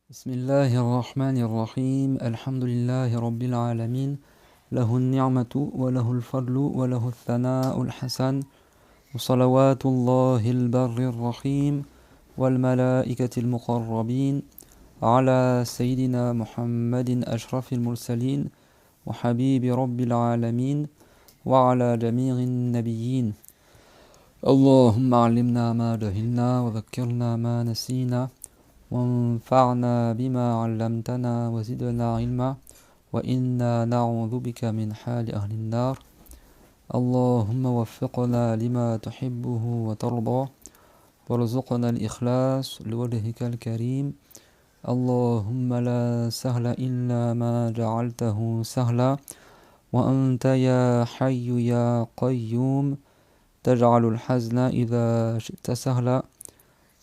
بسم الله الرحمن الرحيم الحمد لله رب العالمين له النعمة وله الفضل وله الثناء الحسن وصلوات الله البر الرحيم والملائكة المقربين على سيدنا محمد أشرف المرسلين وحبيب رب العالمين وعلى جميع النبيين اللهم علمنا ما جهلنا وذكرنا ما نسينا وانفعنا بما علمتنا وزدنا علما وإنا نعوذ بك من حال أهل النار اللهم وفقنا لما تحبه وترضى وارزقنا الإخلاص لوجهك الكريم اللهم لا سهل إلا ما جعلته سهلا وأنت يا حي يا قيوم تجعل الحزن إذا شئت سهلا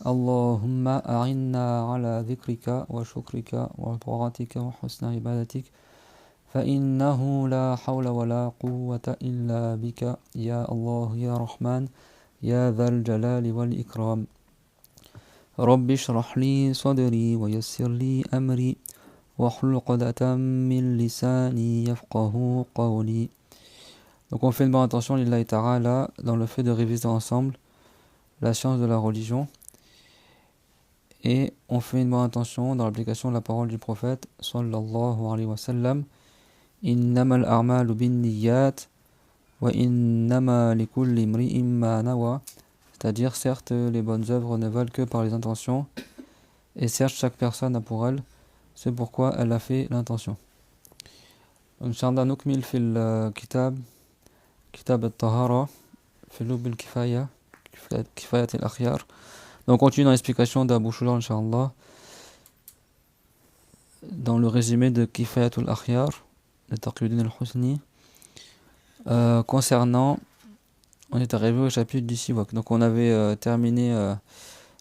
اللهم أعنا على ذكرك وشكرك وطاعتك وحسن عبادتك فإنه لا حول ولا قوة إلا بك يا الله يا رحمن يا ذا الجلال والإكرام رب اشرح لي صدري ويسر لي أمري واحلل عقدة من لساني يفقه قولي. Donc on fait une bonne attention, lillahi ta'ala, dans le fait de réviser ensemble la science de la religion. Et on fait une bonne attention dans l'application de la parole du prophète sallallahu alayhi wa sallam. Innamal a'malu bin niyyat wa innama likulli imri'in ma nawa. C'est-à-dire, certes, les bonnes œuvres ne valent que par les intentions, et certes, chaque personne a pour elle c'est pourquoi elle a fait l'intention. Inch'Allah, nukmil fil kitab al-tahara, fil lub al-kifaya, kifayat al-akhyar. Donc on continue dans l'explication d'Abu Shujā, Inch'Allah, dans le résumé de Kifayat al-Akhyar, de Taqiyuddin al-Husni, concernant, on est arrivé au chapitre du Siwak. Donc on avait terminé le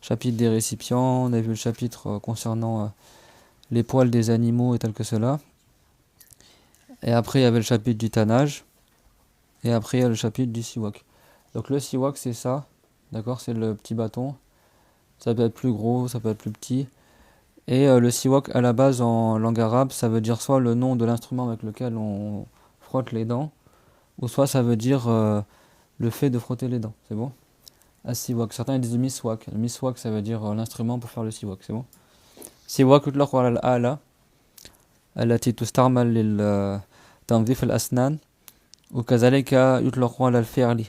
chapitre des récipients, on avait vu le chapitre concernant les poils des animaux et tel que cela. Et après il y avait le chapitre du tannage, et après il y a le chapitre du Siwak. Donc le Siwak c'est ça, d'accord, c'est le petit bâton. Ça peut être plus gros, ça peut être plus petit. Et le siwak, à la base, en langue arabe, ça veut dire soit le nom de l'instrument avec lequel on frotte les dents, ou soit ça veut dire le fait de frotter les dents. C'est bon? As-siwak. Certains disent miswak. Le miswak, ça veut dire l'instrument pour faire le siwak. C'est bon? Siwak يطلق على الآلة التي تستعمل لتنظيف الأسنان وكذلك يطلق على الفعل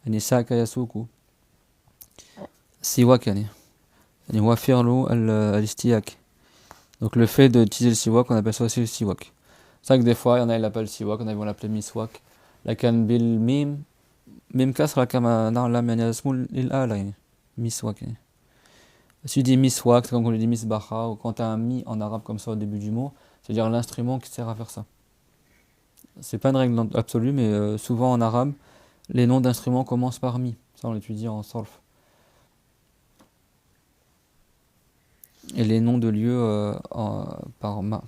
يعني ساك يسوق siwak yani هو فعل الاستياك. Donc le fait d'utiliser le siwak, on appelle ça aussi le siwak. C'est vrai que des fois, il y en a qui l'appellent siwak, il y en a qui vont l'appeler miswak. لكن بالميم ميم كسرة كما نعلم يعني اسمه الآلة يعني miswak يعني. Si tu dis miswak, c'est comme on dit misbaha, ou quand tu as un mi en arabe comme ça au début du mot, c'est-à-dire l'instrument qui sert à faire ça. C'est pas une règle absolue, mais souvent en arabe, les noms d'instruments commencent par mi. Ça on l'étudie en sarf. Et les noms de lieux par ma.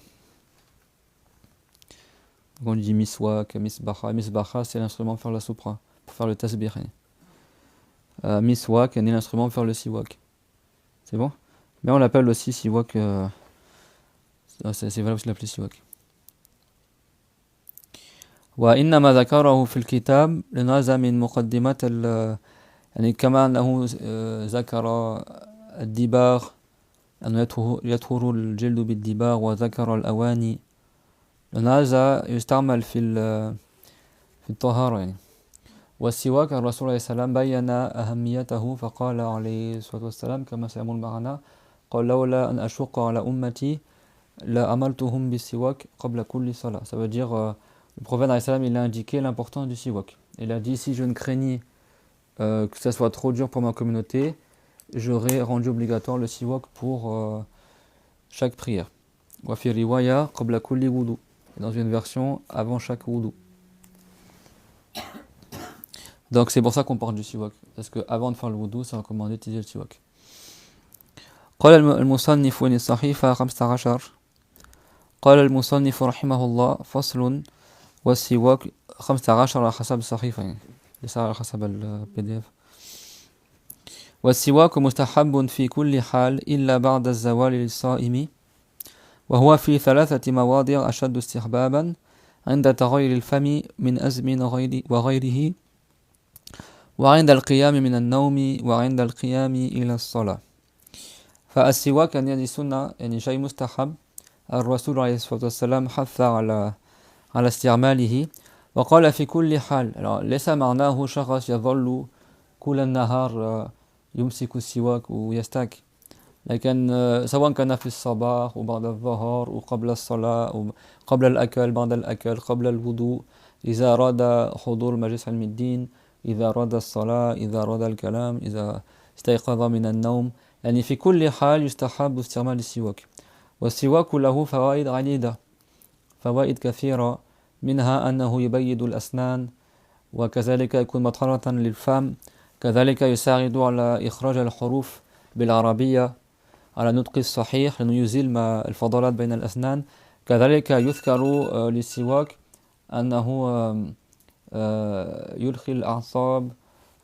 Donc on dit miswak, misbaha. Misbaha, c'est l'instrument pour faire la soupra, pour faire le tasbih. Miswak, c'est l'instrument pour faire le siwak. C'est bon? Mais on l'appelle aussi siwak. C'est valable aussi de l'appeler siwak. وإنما ذكره في الكتاب لنازع من مقدمة يعني كما أنه ذكر الدباغ أنه يطهر الجلد بالدباغ وذكر الأواني. هذا يستعمل في الطهارة يعني. والسواك الرسول عليه السلام بين أهميته فقال عليه الصلاة والسلام كما سيأمر معنا قال لولا أن أشق على أمتي لأمرتهم بالسواك قبل كل صلاة. Ça veut dire le prophète عليه السلام il a indiqué l'importance du siwak. Il a dit si je ne craignais que ça soit trop dur pour ma communauté, j'aurais rendu obligatoire le siwak pour chaque prière. وفي رواية قبل كل wudu. Dans une version avant chaque wudu. Donc c'est pour ça qu'on parle du siwak, parce que avant de faire le wudu, c'est recommandé d'utiliser le siwak. قال المصنف في الصحيفة 15 قال المصنف رحمه الله فصل والسواك 15 على حسب الصحيفة يعني ليس على حسب الPDF. والسواك مستحب في كل حال إلا بعد الزوال للصائم وهو في 3 مواضع أشد استحبابا عند تغير الفم من أزمن وغيره وعند القيام من النوم وعند القيام إلى الصلاة. فالسواك يعني سنة يعني شيء مستحب. الرسول عليه الصلاة والسلام حث على استعماله وقال في كل حال. ليس معناه شخص يظل كل النهار يمسك السواك ويستاك، لكن سواء كان في الصباح وبعد الظهر وقبل الصلاة وقبل الأكل بعد الأكل قبل الوضوء، إذا أراد حضور مجلس علم الدين، إذا أراد الصلاة، إذا أراد الكلام، إذا استيقظ من النوم، يعني في كل حال يستحب استعمال السواك. والسواك له فوائد عديدة، فوائد كثيرة، منها أنه يبيض الأسنان، وكذلك يكون مطهرة للفم، كذلك يساعد على إخراج الحروف بالعربية على النطق الصحيح لأنه يزيل الفضلات بين الأسنان. كذلك يذكر للسواك أنه يرخي الأعصاب،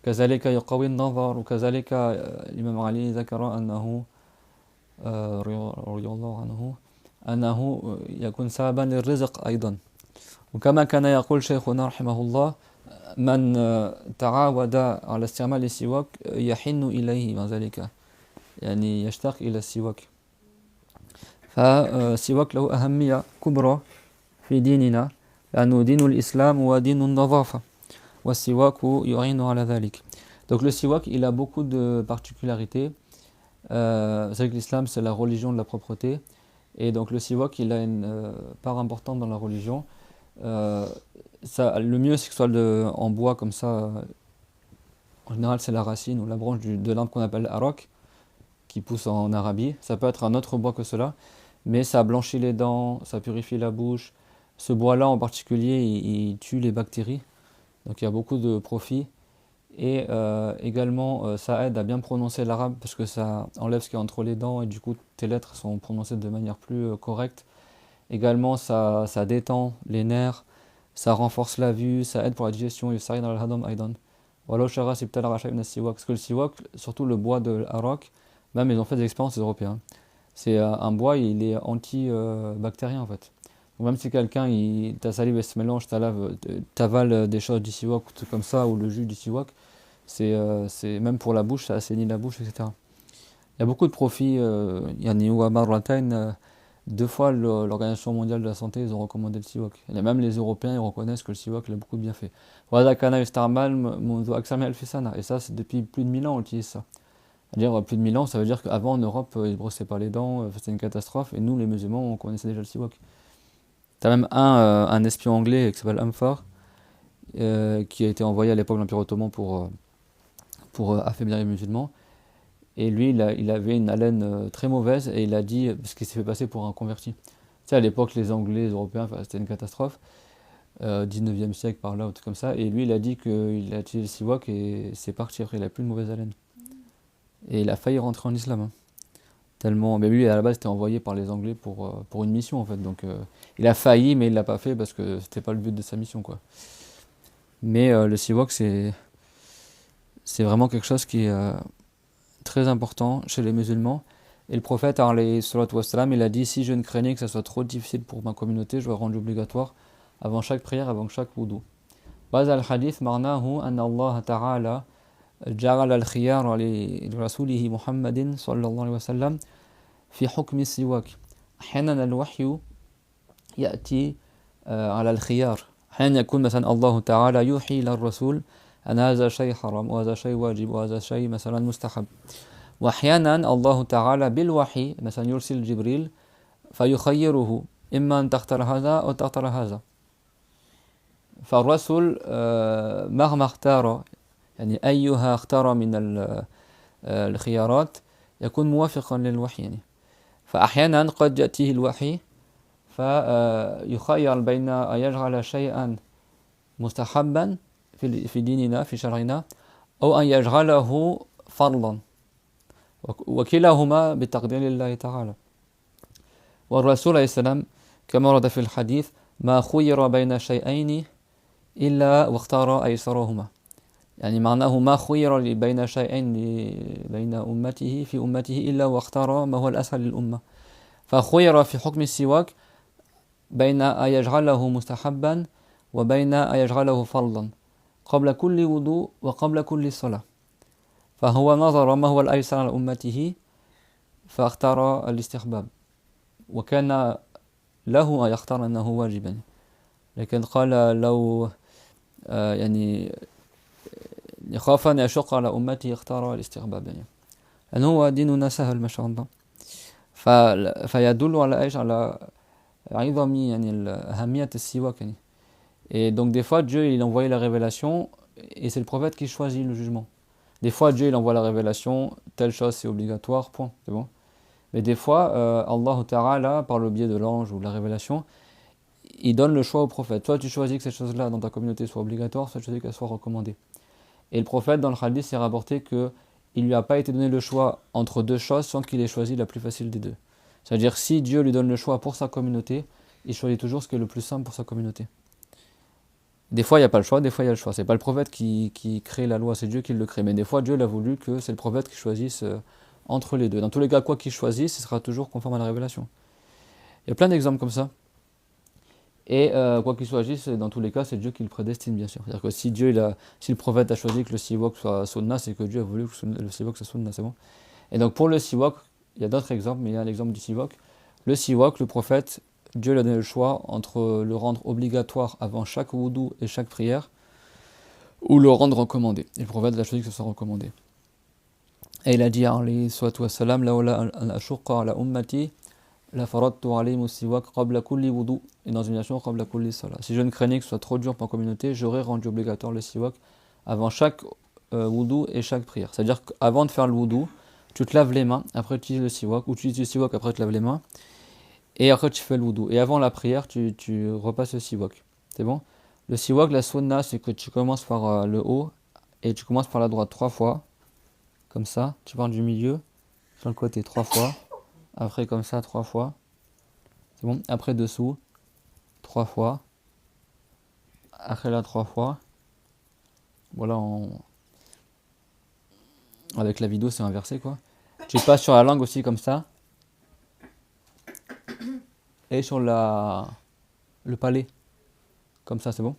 كذلك يقوي النظر، وكذلك الإمام علي ذكر أنه رضي الله عنه أنه يكون سببا للرزق أيضا. وكما كان يقول شيخنا رحمه الله: من تعاود على استعمال السواك يحن إليه مع ذلك، يعني يشتاق إلى السواك. فالسواك له أهمية كبرى في ديننا، لأنه دين الإسلام هو دين النظافة، والسواك يعين على ذلك. Donc le siwak, il a beaucoup de particularités. C'est que l'islam, c'est la religion de la propreté. Et donc le siwak, il a une part importante dans la religion. Le mieux, c'est que ce soit en bois comme ça. En général, c'est la racine ou la branche de l'arbre qu'on appelle arak, qui pousse en Arabie. Ça peut être un autre bois que cela, mais ça blanchit les dents, ça purifie la bouche. Ce bois-là en particulier, il tue les bactéries. Donc il y a beaucoup de profits. Et également, ça aide à bien prononcer l'arabe parce que ça enlève ce qui est entre les dents et du coup, tes lettres sont prononcées de manière plus correcte. Également, ça détend les nerfs, ça renforce la vue, ça aide pour la digestion. Yusari dans al-hadam aidan. Voilà, Shara, c'est peut-être la ibn siwak. Parce que le siwak, surtout le bois de l'arak, même ils ont fait des expériences, les Européens. C'est un bois, il est anti-bactérien en fait. Donc même si quelqu'un, ta salive se mélange, t'avales des choses du siwak ou tout comme ça, ou le jus du siwak, c'est même pour la bouche, ça assainit la bouche, etc. Il y a beaucoup de profits. Yani wa marratayn, 2 fois l'Organisation mondiale de la santé, ils ont recommandé le siwak. Et même les Européens, ils reconnaissent que le siwak, il a beaucoup de bienfaits. Wada kana yustarmal mundu aksar min alfi sana. Et ça, c'est depuis plus de 1000 ans, on utilise ça. C'est-à-dire plus de 1000 ans, ça veut dire qu'avant en Europe, ils ne brossaient pas les dents, c'était une catastrophe. Et nous, les musulmans, on connaissait déjà le siwak. T'as même un espion anglais qui s'appelle Amphar, qui a été envoyé à l'époque de l'Empire ottoman pour affaiblir les musulmans. Et lui, il avait une haleine très mauvaise et il a dit, parce qu'il s'est fait passer pour un converti. Tu sais, à l'époque, les Anglais, les Européens, c'était une catastrophe. 19e siècle par là, ou tout comme ça. Et lui, il a dit qu'il a utilisé le siwak et c'est parti. Après, il a plus de mauvaise haleine. Et il a failli rentrer en islam. Hein. Tellement. Mais lui, à la base, était envoyé par les Anglais pour une mission, en fait. Donc, il a failli, mais il l'a pas fait parce que c'était pas le but de sa mission, quoi. Mais le siwak, c'est vraiment quelque chose qui est très important chez les musulmans. Et le prophète, alayhi salatu wassalam, il a dit: si je ne craignais que ça soit trop difficile pour ma communauté, je vais rendre obligatoire avant chaque prière, avant chaque wudu. Baz al-hadith marnahu anna Allah ta'ala جعل الخيار لرسوله محمد صلى الله عليه وسلم في حكم السواك. أحيانا الوحي يأتي على الخيار. أحيانا يكون مثلا الله تعالى يوحي إلى الرسول أن هذا شيء حرام وهذا شيء واجب وهذا شيء مثلا مستحب. وأحيانا الله تعالى بالوحي مثلا يرسل جبريل فيخيره إما أن تختار هذا أو تختار هذا. فالرسول مهما اختار يعني أيها اختار من الخيارات يكون موافقا للوحي يعني. فأحيانا قد يأتيه الوحي فيخير بين أن يجعل شيئا مستحبا في ديننا في شرعنا أو أن يجعله فرضا وكلاهما بتقدير الله تعالى. والرسول عليه السلام كما ورد في الحديث: ما خير بين شيئين إلا واختار أيسرهما. يعني معناه ما خير بين شيئين بين أمته في أمته إلا واختار ما هو الأسهل للأمة. فخير في حكم السواك بين أن يجعله مستحبا وبين أن يجعله فرضا قبل كل وضوء وقبل كل صلاة. فهو نظر ما هو الأيسر على أمته فاختار الاستحباب، وكان له أن يختار أنه واجبا، لكن قال لو يعني يخاف أن يشق على أمته اختار الاستحباب، يعني لأن هو ديننا سهل ما شاء الله. فيدل على إيش؟ على عظم يعني أهمية السواك يعني. Et donc des fois Dieu il envoie la révélation et c'est le prophète qui choisit le jugement. Des fois Dieu il envoie la révélation, telle chose c'est obligatoire, point, c'est bon. Mais des fois Allah Ta'ala par le biais de l'ange ou de la révélation, il donne le choix au prophète. Soit tu choisis que cette chose-là dans ta communauté soit obligatoire, soit tu choisis qu'elle soit recommandée. Et le prophète dans le hadith s'est rapporté que il lui a pas été donné le choix entre deux choses sans qu'il ait choisi la plus facile des deux. C'est-à-dire si Dieu lui donne le choix pour sa communauté, il choisit toujours ce qui est le plus simple pour sa communauté. Des fois, il n'y a pas le choix, des fois, il y a le choix. C'est pas le prophète qui crée la loi, c'est Dieu qui le crée. Mais des fois, Dieu l'a voulu que c'est le prophète qui choisisse entre les deux. Dans tous les cas, quoi qu'il choisisse, ce sera toujours conforme à la révélation. Il y a plein d'exemples comme ça. Et quoi qu'il choisisse, dans tous les cas, c'est Dieu qui le prédestine, bien sûr. C'est-à-dire que si si le prophète a choisi que le siwak soit sunna, c'est que Dieu a voulu que le siwak soit sunna, c'est bon. Et donc pour le siwak, il y a d'autres exemples, mais il y a l'exemple du siwak. Le siwak, le prophète, Dieu lui a donné le choix entre le rendre obligatoire avant chaque wudu et chaque prière, ou le rendre recommandé. Et le prophète a choisi que ce soit recommandé. Et il a dit, alayhi salatu wassalam, laoula an ashuqqa ala ummati, la faradtu alayhim siwak qabla kulli wudu, et dans une version qabla kulli salat. Si je ne craignais que ce soit trop dur pour ma communauté, j'aurais rendu obligatoire le siwak avant chaque wudu et chaque prière. C'est-à-dire qu'avant de faire le wudu, tu te laves les mains, après tu utilises le siwak, ou tu utilises le siwak, après tu te laves les mains, et après tu fais le wudu. Et avant la prière, tu repasses le siwak. C'est bon? Le siwak, la sunna, c'est que tu commences par le haut, et tu commences par la droite 3 fois, comme ça, tu pars du milieu, sur le côté 3 fois, après comme ça 3 fois, c'est bon? Après dessous, 3 fois, après là 3 fois, voilà, avec la vidéo c'est inversé quoi. Tu passes sur la langue aussi comme ça, et sur le palais, comme ça, c'est bon?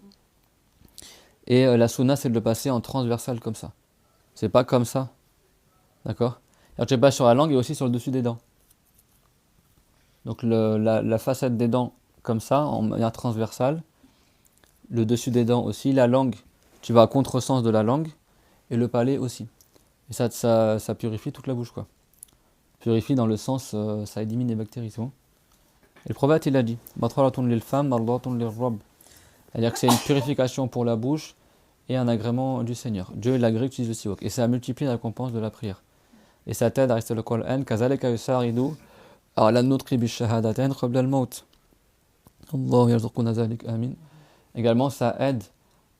Et la sunna c'est de le passer en transversal comme ça, c'est pas comme ça, d'accord? Alors tu passes sur la langue et aussi sur le dessus des dents. Donc la façade des dents comme ça, en manière transversale, le dessus des dents aussi, la langue, tu vas à contresens de la langue, et le palais aussi. Et ça purifie toute la bouche quoi. Purifie dans le sens, ça élimine les bactéries, c'est bon. Et le prophète il a dit, Batralatun lil fam, mardatun lir rabb. C'est-à-dire que c'est une purification pour la bouche et un agrément du Seigneur. Dieu il agrée que tu utilises le siwak. Et ça multiplie la récompense de la prière. Et ça t'aide à rester le Coran, kazalika yusaridu ala nutqi bishahadatain qabla al-maut. Allah yarzuquna zalik, amin. Également, ça aide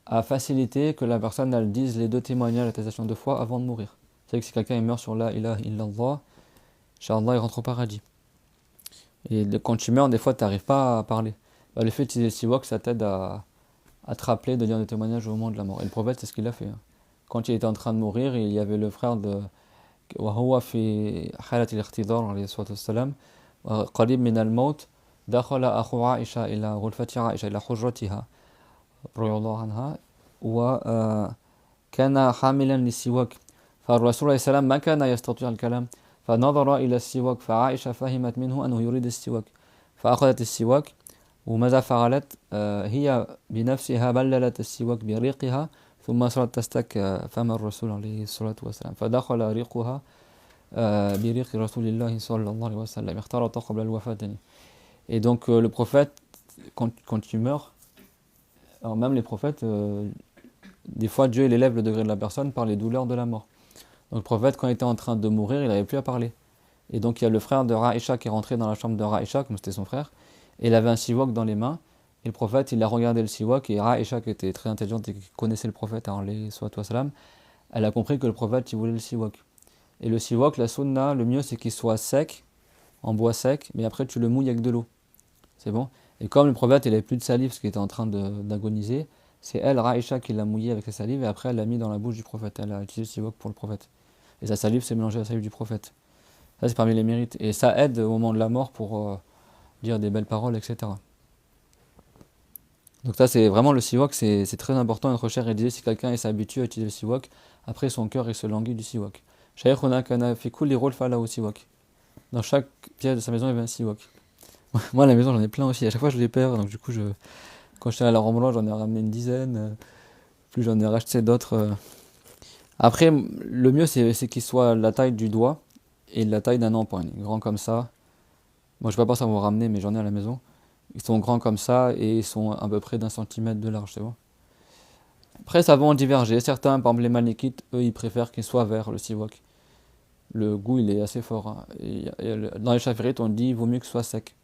à faciliter que la personne elle dise les deux témoignages, l'attestation de foi avant de mourir. C'est que si quelqu'un meurt sur la ilaha illallah, Inch'Allah il rentre au paradis. Et quand tu meurs, des fois tu n'arrives pas à parler. Le fait d'utiliser le siwak, ça t'aide à te rappeler de dire des témoignages au moment de la mort. Et le prophète, c'est ce qu'il a fait. Quand il était en train de mourir, il y avait le frère de وهو في حالة الاختضار عليه الصلاة والسلام قريب من الموت دخل أخو عائشة إلى غرفة عائشة إلى حجرتها رضي الله عنها وكان حاملا للسواك فالرسول عليه السلام ما كان يستطيع الكلام فنظر إلى السواك فعائشة فهمت منه أنه يريد السواك فأخذت السواك وماذا فعلت هي بنفسها بللت السواك بريقها ثم صارت تستك فم الرسول عليه الصلاة والسلام فدخل ريقها بريق رسول الله صلى الله عليه وسلم اختلط قبل الوفاة. Et donc le prophète, quand tu meurs, alors même les prophètes, des fois Dieu il élève le degré de la personne par les douleurs de la mort. Donc le prophète quand il était en train de mourir, il n'avait plus à parler. Et donc il y a le frère de Raïcha qui est rentré dans la chambre de Raïcha, comme c'était son frère, et il avait un siwak dans les mains. Et le prophète, il a regardé le siwak, et Aïcha, qui était très intelligente et qui connaissait le prophète, elle a compris que le prophète, il voulait le siwak. Et le siwak, la sunna, le mieux, c'est qu'il soit sec, en bois sec, mais après tu le mouilles avec de l'eau. C'est bon? Et comme le prophète, il n'avait plus de salive, parce qu'il était en train d'agoniser, c'est elle, Aïcha, qui l'a mouillé avec sa salive et après elle l'a mis dans la bouche du prophète. Elle a utilisé le siwak pour le prophète. Et sa salive s'est mélangée à la salive du prophète. Ça, c'est parmi les mérites. Et ça aide au moment de la mort pour dire des belles paroles, etc. Donc ça, c'est vraiment le siwak, c'est très important. Notre cher disait, si quelqu'un s'habitue à utiliser le siwak, après son cœur il se languit du siwak. Shaykhuna kana fi kulli ghurfa lahu siwak. Dans chaque pièce de sa maison, il y avait un siwak. Moi, à la maison, j'en ai plein aussi. À chaque fois, je les perds. Donc du coup, quand j'étais à la Rambla, j'en ai ramené une dizaine. Plus j'en ai racheté d'autres. Après, le mieux, c'est qu'il soit la taille du doigt et la taille d'un empoigne. Grand comme ça. Moi, je ne vais pas ça vous ramener, mais j'en ai à la maison. Ils sont grands comme ça et ils sont à peu près d'1 centimètre de large, c'est bon. Après, ça va en diverger. Certains, par exemple les Malikites, eux, ils préfèrent qu'il soit vert, le siwak. Le goût, il est assez fort. Hein. Dans les Chafirites, on dit qu'il vaut mieux que ce soit sec.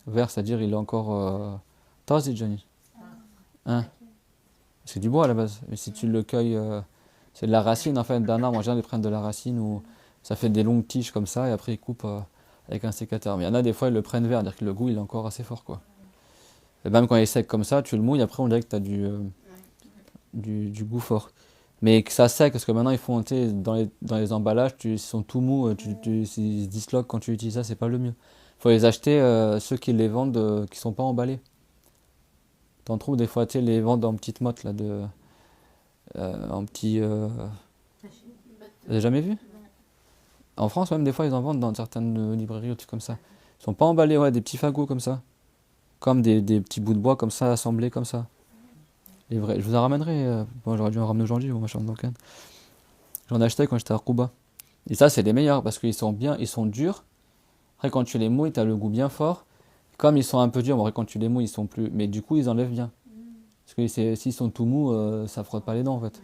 Vert, c'est-à-dire il est encore... Tazi, Johnny. Hein? C'est du bois à la base. Mais si tu le cueilles... c'est de la racine, en fait, d'un arbre. En général, ils prennent de la racine où ça fait des longues tiges comme ça et après, ils coupent avec un sécateur. Mais il y en a des fois, ils le prennent vert, c'est-à-dire que le goût, il est encore assez fort, quoi. Et même quand il est sec comme ça, tu le mouilles, après, on dirait que tu as du goût fort. Mais que ça sec, parce que maintenant ils font, tu sais, dans les emballages, ils sont tout mous, ils se disloquent quand tu utilises ça, c'est pas le mieux. Faut les acheter, ceux qui les vendent, qui sont pas emballés. T'en trouves des fois, tu sais, les vendent en petites mottes, là, en petit... Vous avez jamais vu? En France, même, des fois, ils en vendent dans certaines librairies ou trucs comme ça. Ils sont pas emballés, ouais, des petits fagots comme ça. Comme des petits bouts de bois comme ça, assemblés comme ça. Les vrais. Je vous en ramènerai. Bon, j'aurais dû en ramener aujourd'hui, moi, j'en ai acheté quand j'étais à Rouba. Et ça, c'est les meilleurs parce qu'ils sont bien, ils sont durs. Après, quand tu les mouilles, tu as le goût bien fort. Comme ils sont un peu durs, bon, après, quand tu les mouilles, ils sont plus. Mais du coup, ils enlèvent bien. Parce que s'ils sont tout mous, ça frotte pas les dents en fait.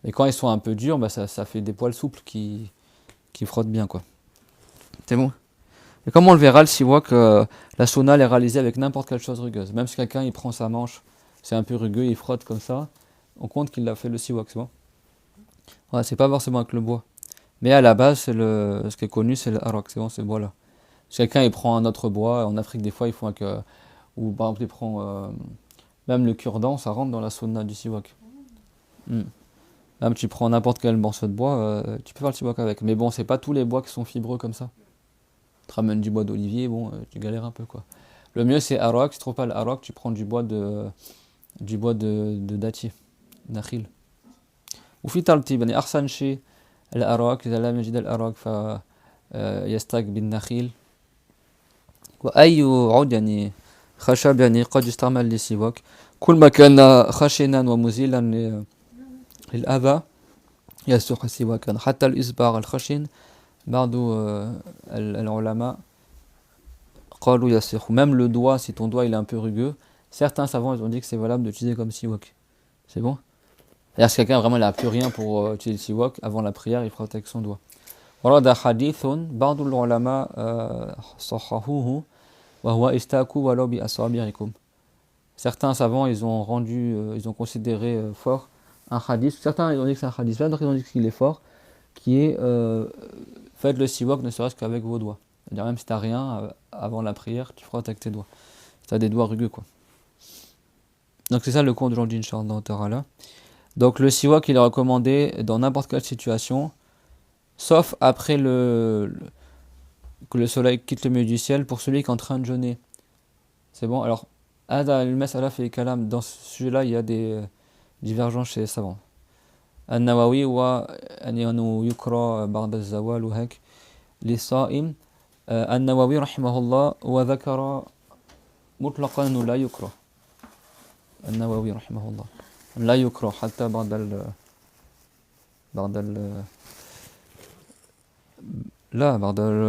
Et quand ils sont un peu durs, bah, ça fait des poils souples qui frottent bien, quoi. C'est bon. Et comme on le verra, le siwak, la sauna elle est réalisée avec n'importe quelle chose rugueuse. Même si quelqu'un il prend sa manche, c'est un peu rugueux, il frotte comme ça, on compte qu'il a fait le siwak, c'est bon. Ouais, c'est pas forcément avec le bois. Mais à la base, ce qui est connu, c'est le arak, c'est bon, ce bois-là. Si quelqu'un il prend un autre bois, en Afrique des fois ils font avec, ou par exemple il prend même le cure-dent, ça rentre dans la sauna du siwak. Hmm. Même tu prends n'importe quel morceau de bois, tu peux faire le siwak avec. Mais bon, c'est pas tous les bois qui sont fibreux comme ça. Tu ramènes du bois d'olivier, bon, tu galères un peu quoi. Le mieux c'est arak, si tu trouves pas le arak, tu prends du bois de dattier, nakhil. وفي ترتيب يعني أحسن شيء الأراك إذا لم يجد الأراك فيستاك بالنخيل وأي عود يعني خشب يعني قد يستعمل للسواك كل ما كان خشنا ومزيلا للأذى يصلح السواك حتى الإصبع الخشن بعض العلماء قالوا يصلح même le doigt si ton doigt il est un peu rugueux certains savants ils ont dit que c'est valable d'utiliser comme siwak c'est bon. C'est-à-dire si quelqu'un vraiment n'a plus rien pour utiliser le siwak, avant la prière, il frotte avec son doigt. ورد حديث بعض العلماء صححوه وهو استاكوا ولو بأصابعكم. Certains savants, ils ont considéré fort un hadith. Certains, ils ont dit que c'est un hadith, d'autres, ils ont dit qu'il est fort, qui est faites le siwak ne serait-ce qu'avec vos doigts. C'est-à-dire même si tu n'as rien, avant la prière, tu frottes avec tes doigts. Tu as des doigts rugueux, quoi. Donc c'est ça le cours d'aujourd'hui, Inch'Allah. Donc le siwak il est recommandé dans n'importe quelle situation, sauf après que le soleil quitte le milieu du ciel pour celui qui est en train de jeûner. C'est bon. Alors, al-mas'ala fi kalam, dans ce sujet-là, il y a des divergences chez les savants. An-Nawawi wa an yukra ba'da az-zawal wa hak li-sa'im. An-Nawawi rahimahullah wa dhakara mutlaqan la yukra. An-Nawawi rahimahullah. لا يكره حتى بعد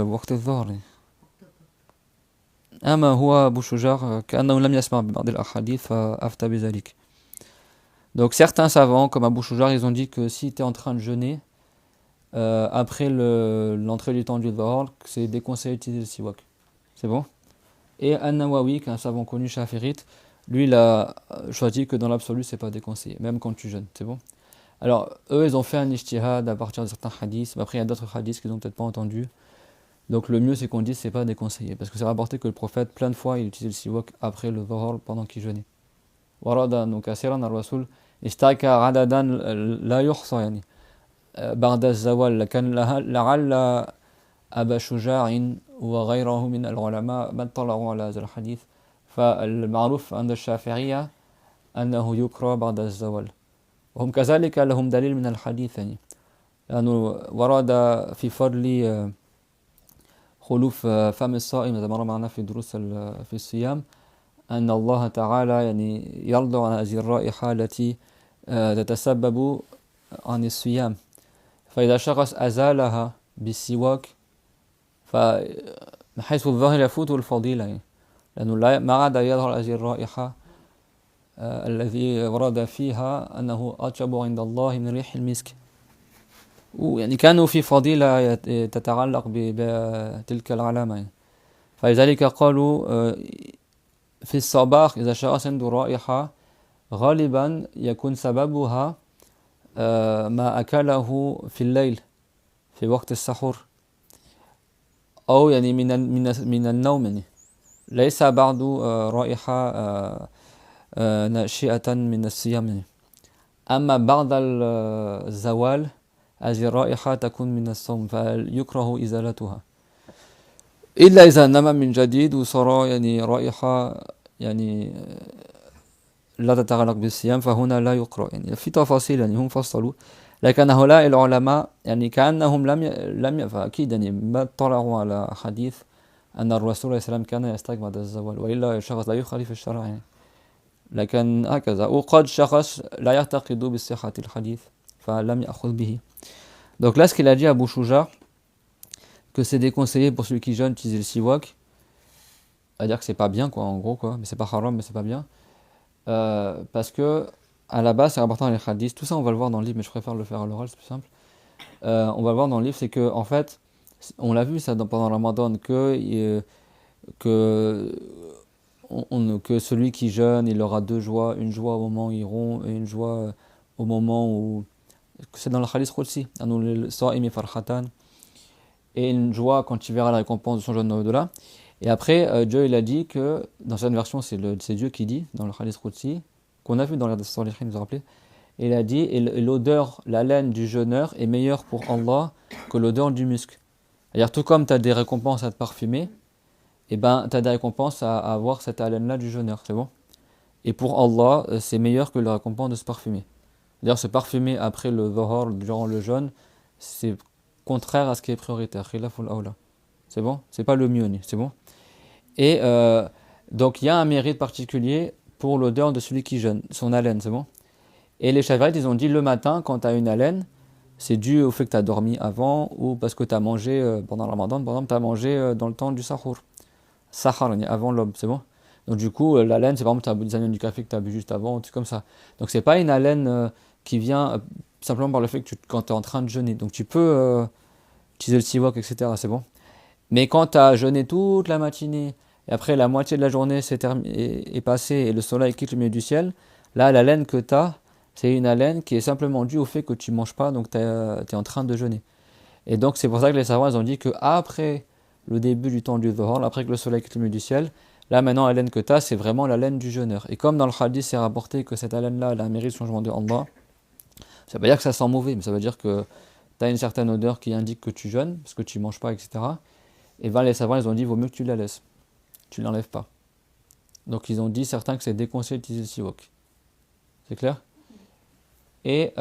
وقت الظهر أما هو أبو شجاع كأنه لم يسمع ببعض الأحاديث فأفتى بذلك. Donc certains savants comme Abu Shujar ils ont dit que si tu es en train de jeûner après l'entrée du temps du Dhuhr, c'est déconseillé d'utiliser le siwak. C'est bon. Et An-Nawawi qui est un savant connu chafirite, lui il a choisi que dans l'absolu c'est pas déconseillé même quand tu jeûnes, c'est bon. Alors eux ils ont fait un ijtihad à partir de certains hadiths, mais après il y a d'autres hadiths qu'ils n'ont peut-être pas entendus. Donc le mieux c'est qu'on dise c'est pas déconseillé parce que c'est rapporté que le prophète plein de fois il utilisait le siwak après le dhuhr pendant qu'il jeûnait. ورد أنه كثيرا الرسول اشتكى عددا لا يحصى يعني بعد الزوال. لكن لعل أبا شجاع وغيره من العلماء ما اطلعوا على هذا الحديث. فالمعروف عند الشافعية أنه يكره بعد الزوال، وهم كذلك لهم دليل من الحديث يعني، لأنه ورد في فضل خلوف فم الصائم، هذا مر معنا في دروس في الصيام، أن الله تعالى يعني يرضى عن هذه الرائحة التي تتسبب عن الصيام، فإذا شخص أزالها بالسواك فمن حيث الظاهر يفوته الفضيلة يعني، لأنه ما عاد يظهر هذه الرائحة الذي ورد فيها أنه أطيب عند الله من ريح المسك. ويعني كانوا في فضيلة تتعلق بتلك العلامة يعني. فلذلك قالوا في الصباح إذا شخص عنده رائحة غالبا يكون سببها ما أكله في الليل في وقت السحور، أو يعني من النوم يعني، ليس بعد رائحة ناشئة من الصيام يعني. أما بعد الزوال هذه الرائحة تكون من الصوم فيكره إزالتها، إلا إذا نام من جديد وصار يعني رائحة يعني لا تتعلق بالصيام، فهنا لا يقرأ يعني. في تفاصيل يعني هم فصلوا، لكن هؤلاء العلماء يعني كأنهم فأكيد يعني ما اطلعوا على حديث أن الرسول صلى الله عليه وسلم كان يستيقظ بعد الزوال، وإلا الشخص لا يخالف الشرع يعني. لكن هكذا، وقد شخص لا يعتقد بصحة الحديث فلم يأخذ به. Donc là, ce qu'il a dit à Abu Shuja, que c'est déconseillé pour celui qui jeûne d'utiliser le siwak, à dire que c'est pas bien, quoi, en gros, quoi, mais c'est pas haram, mais c'est pas bien, parce que à la base, c'est important dans les hadiths, tout ça on va le voir dans le livre, mais je préfère le faire à l'oral, c'est plus simple. On va le voir dans le livre, c'est que, en fait, on l'a vu ça pendant Ramadan, que, que celui qui jeûne, il aura deux joies, une joie au moment où il rompt, et une joie au moment où. C'est dans le hadith Qudsi, et une joie quand il verra la récompense de son jeûne au-delà. Et après, Dieu il a dit que, dans cette version, c'est Dieu qui dit, dans le hadith Qudsi, qu'on a vu dans les Salihin, vous vous rappelez, et il a dit, et l'odeur, la laine du jeûneur est meilleure pour Allah que l'odeur du musc. C'est-à-dire, tout comme tu as des récompenses à te parfumer, et ben tu as des récompenses à avoir cette haleine-là du jeûneur, c'est bon. Et pour Allah, c'est meilleur que la récompense de se parfumer. D'ailleurs, se parfumer après le dhuhr, durant le jeûne, c'est contraire à ce qui est prioritaire. Khilaful awla. C'est bon? C'est pas le mieux, c'est bon? Et donc, il y a un mérite particulier pour l'odeur de celui qui jeûne, son haleine, c'est bon? Et les Shafi'ites, ils ont dit le matin, quand tu as une haleine, c'est dû au fait que tu as dormi avant ou parce que tu as mangé pendant le Ramadan, par exemple, tu as mangé dans le temps du sahur. Sahar, avant l'aube, c'est bon? Donc, du coup, la laine, c'est par exemple, tu as bu des haleines du café que tu as bu juste avant, tout comme ça. Donc, c'est pas une haleine qui vient simplement par le fait que quand tu es en train de jeûner. Donc, tu peux utiliser le siwak, etc., c'est bon? Mais quand tu as jeûné toute la matinée, et après la moitié de la journée est passée et le soleil quitte le milieu du ciel, là, la laine que tu as, c'est une haleine qui est simplement due au fait que tu ne manges pas, donc tu es en train de jeûner. Et donc, c'est pour ça que les savants ils ont dit qu'après le début du temps du dhuhr, après que le soleil quitte le milieu du ciel, là, maintenant, la laine que tu as, c'est vraiment la laine du jeûneur. Et comme dans le hadith, c'est rapporté que cette haleine-là, elle a un mérite changement de Allah, ça veut pas dire que ça sent mauvais, mais ça veut dire que tu as une certaine odeur qui indique que tu jeûnes, parce que tu ne manges pas, etc. Et ben, les savants, ils ont dit, vaut mieux que tu la laisses. Tu ne l'enlèves pas. Donc, ils ont dit, certains, que c'est déconseillé d'utiliser le siwak. C'est clair? Et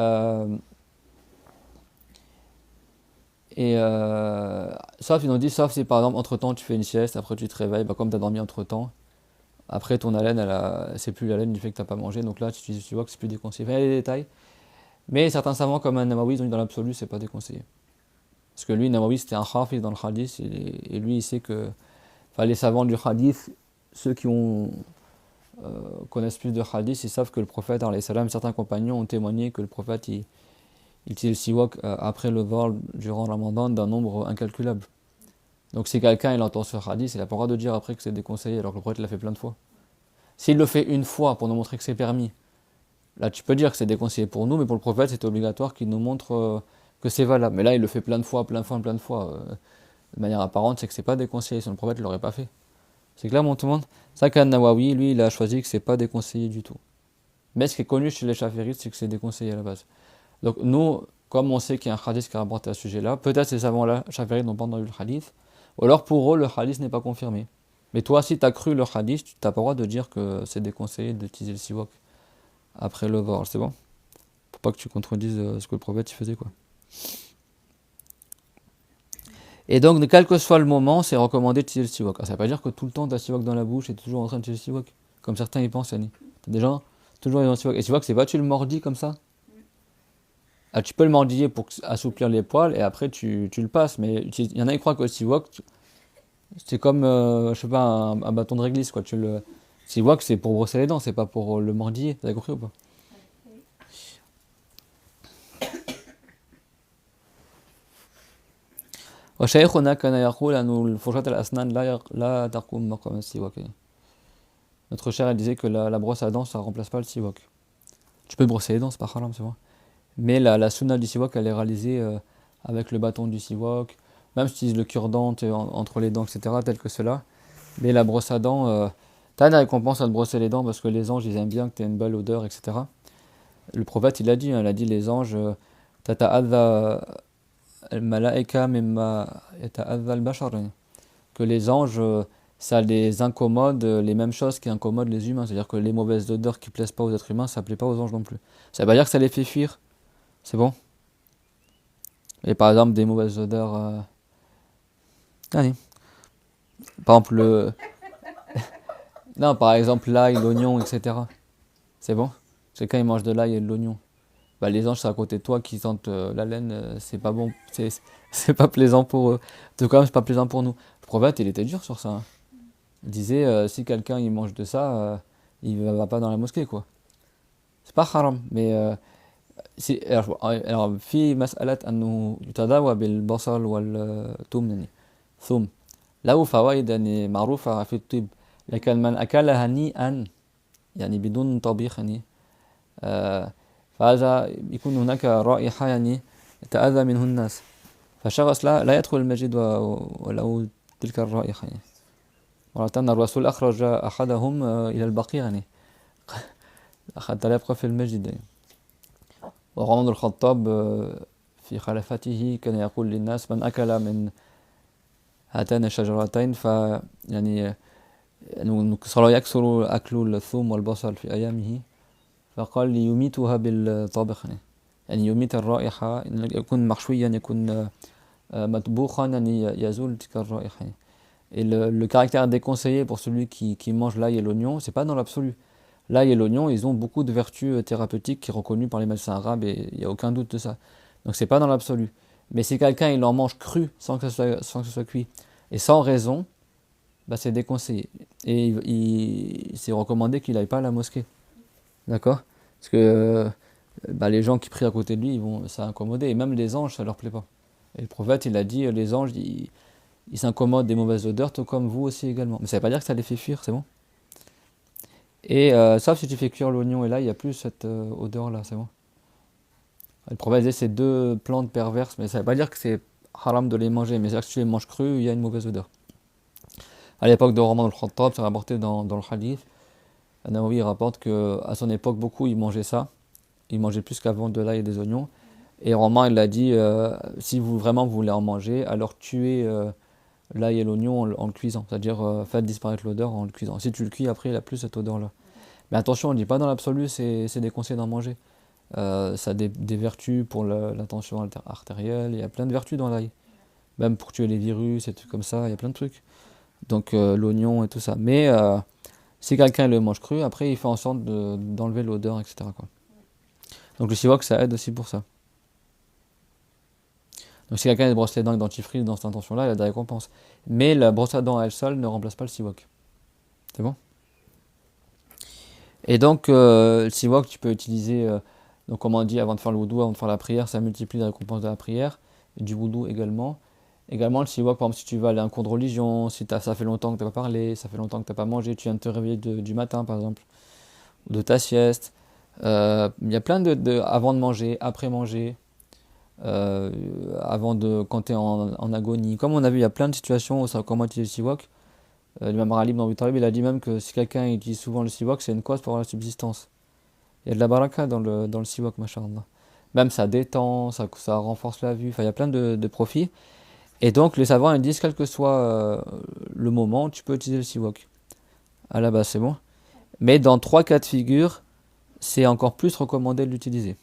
sauf, ils ont dit, sauf si par exemple, entre-temps, tu fais une sieste, après tu te réveilles, bah, comme tu as dormi entre-temps, après ton haleine, c'est plus la laine du fait que tu n'as pas mangé, donc là, tu vois que c'est plus déconseillé. Enfin, il y a des détails. Mais certains savants, comme un Nawawi, ils ont dit dans l'absolu, c'est pas déconseillé. Parce que lui, Nawawi, c'était un hafiz dans le hadith, et lui, il sait que enfin, les savants du hadith, ceux qui connaissent plus de hadith, ils savent que le prophète, alayhi salam, certains compagnons ont témoigné que le prophète, il utilise le siwak après le vol durant le Ramadan d'un nombre incalculable. Donc si quelqu'un il entend ce hadith, il n'a pas le droit de dire après que c'est déconseillé alors que le prophète l'a fait plein de fois. S'il le fait une fois pour nous montrer que c'est permis, là tu peux dire que c'est déconseillé pour nous, mais pour le prophète c'est obligatoire qu'il nous montre que c'est valable. Mais là il le fait plein de fois, de manière apparente, c'est que c'est pas déconseillé, sinon le prophète ne l'aurait pas fait. C'est clair, mon tout le monde? Ça qu'un Nawawi, lui, il a choisi que c'est pas déconseillé du tout. Mais ce qui est connu chez les chaférites, c'est que c'est déconseillé à la base. Donc nous, comme on sait qu'il y a un hadith qui rapporte à ce sujet-là, peut-être ces savants-là, chaférites, n'ont pas entendu le hadith, ou alors pour eux, le hadith n'est pas confirmé. Mais toi, si tu as cru le hadith, tu n'as pas le droit de dire que c'est déconseillé d'utiliser le siwak après le var, c'est bon? Pour pas que tu contredises ce que le prophète il faisait, quoi. Et donc, quel que soit le moment, c'est recommandé d'utiliser le siwak. Ça veut pas dire que tout le temps tu as le siwak dans la bouche et tu es toujours en train d'utiliser le siwak. Comme certains y pensent, Yanni. T'as des gens, toujours ils ont le siwak. Et le siwak, c'est pas tu le mordis comme ça. Ah, tu peux le mordiller pour assouplir les poils et après tu le passes. Mais il y en a qui croient que le siwak, c'est comme, je sais pas, un bâton de réglisse, quoi. Le siwak, c'est pour brosser les dents, c'est pas pour le mordiller. T'as compris ou pas? وشيخنا كان يقول أن الفرشاة الأسنان لا تقوم مقام السواك. Notre cher, elle disait que la brosse à dents, ça remplace pas le siwak. Tu peux te brosser les dents, c'est pas haram, c'est vrai. Mais la sunna du siwak, elle est réalisée avec le bâton du siwak. Même si tu utilises le cure-dent entre les dents, etc., tel que cela. Mais la brosse à dents, t'as une récompense à te brosser les dents parce que les anges, ils aiment bien que tu aies une belle odeur, etc. Le prophète, il a dit, les anges, tata'adha al-malaika mimma yata'adha al-bashar. Que les anges, ça les incommode, les mêmes choses qui incommodent les humains. C'est-à-dire que les mauvaises odeurs qui plaisent pas aux êtres humains, ça plaît pas aux anges non plus. Ça veut pas dire que ça les fait fuir, c'est bon. Et par exemple, des mauvaises odeurs. Allez. Par exemple, non, par exemple, l'ail, l'oignon, etc. C'est bon. Quelqu'un il mange de l'ail et de l'oignon. Bah, les anges, c'est à côté de toi qui sentent la laine, c'est pas bon. C'est pas plaisant pour eux. En tout cas, c'est pas plaisant pour nous. Le prophète, il était dur sur ça, hein. Il disait, si quelqu'un il mange de ça, il va pas dans la mosquée, quoi. C'est pas haram, mais alors في مسألة أنه يتداوى بالبصل والثوم يعني ثوم له فوائد يعني معروفة في الطب لكن من أكلها هنيئا يعني بدون طبيخ يعني فهذا يكون هناك رائحة يعني يتأذى منه الناس فالشخص لا يدخل المسجد ولو تلك الرائحة يعني مرة الرسول أخرج أحدهم إلى البقيع يعني أخذ لبقى في المسجد يعني. وعمر الخطاب في خلافته كان يقول للناس من أكل من هاتين الشجرتين يعني صار يكثر أكل الثوم والبصل في أيامه فقال ليميتها بالطبخ يعني يميت الرائحة يكون مخشويا يكون مطبوخا يعني يزول تلك الرائحة. Et le caractère déconseillé pour celui qui mange l'ail et l'oignon, c'est pas dans l'absolu. L'ail et l'oignon, ils ont beaucoup de vertus thérapeutiques qui sont reconnues par les médecins arabes et il n'y a aucun doute de ça. Donc c'est pas dans l'absolu. Mais si quelqu'un il en mange cru sans que ce soit cuit et sans raison, bah c'est déconseillé. Et c'est recommandé qu'il n'aille pas à la mosquée. D'accord? Parce que bah, les gens qui prient à côté de lui, ils vont s'incommoder. Et même les anges, ça leur plaît pas. Et le prophète, il a dit, les anges, ils s'incommodent des mauvaises odeurs, tout comme vous aussi également. Mais ça veut pas dire que ça les fait fuir, c'est bon? Et sauf si tu fais cuire l'oignon et là, il n'y a plus cette odeur-là, c'est bon? Le prophète disait c'est deux plantes perverses, mais ça ne veut pas dire que c'est haram de les manger, mais c'est-à-dire que si tu les manges crus, il y a une mauvaise odeur. À l'époque de Omar al-Khattab, c'est rapporté dans le hadith, Nawawi rapporte qu'à son époque, beaucoup ils mangeaient ça. Ils mangeaient plus qu'avant de l'ail et des oignons. Et Omar, il a dit, si vous vraiment vous voulez en manger, alors tuez l'ail et l'oignon en le cuisant. C'est-à-dire, faites disparaître l'odeur en le cuisant. Si tu le cuis, après, il n'a plus cette odeur-là. Mais attention, on ne dit pas dans l'absolu, c'est déconseillé d'en manger. Ça a des vertus pour la tension artérielle, il y a plein de vertus dans l'ail. Même pour tuer les virus et tout comme ça, il y a plein de trucs. Donc l'oignon et tout ça. Mais si quelqu'un le mange cru, après il fait en sorte d'enlever l'odeur, etc., quoi. Donc le siwak, ça aide aussi pour ça. Donc si quelqu'un brosse les dents avec dentifrice dans cette intention-là, il a des récompenses. Mais la brosse à dents à elle seule ne remplace pas le siwak. C'est bon? Et donc le siwak, tu peux utiliser, donc comme on dit, avant de faire le wudu, avant de faire la prière, ça multiplie les récompenses de la prière, et du wudu également. Également le siwak, par exemple, si tu vas aller à un cours de religion, si ça fait longtemps que tu n'as pas parlé, ça fait longtemps que tu n'as pas mangé, tu viens de te réveiller du matin par exemple, ou de ta sieste. Il y a plein avant de manger, après manger, quand tu es en agonie. Comme on a vu, il y a plein de situations où ça comment utiliser le siwak. L'imam Ali ibn Abi Talib, il a dit même que si quelqu'un utilise souvent le siwak, c'est une cause pour avoir la subsistance. Il y a de la baraka dans le siwak, masha'Allah. Même ça détend, ça renforce la vue, enfin il y a plein de profits. Et donc les savants ils disent, quel que soit le moment, tu peux utiliser le siwak. À la base, c'est bon. Mais dans 3 cas de figure, c'est encore plus recommandé de l'utiliser.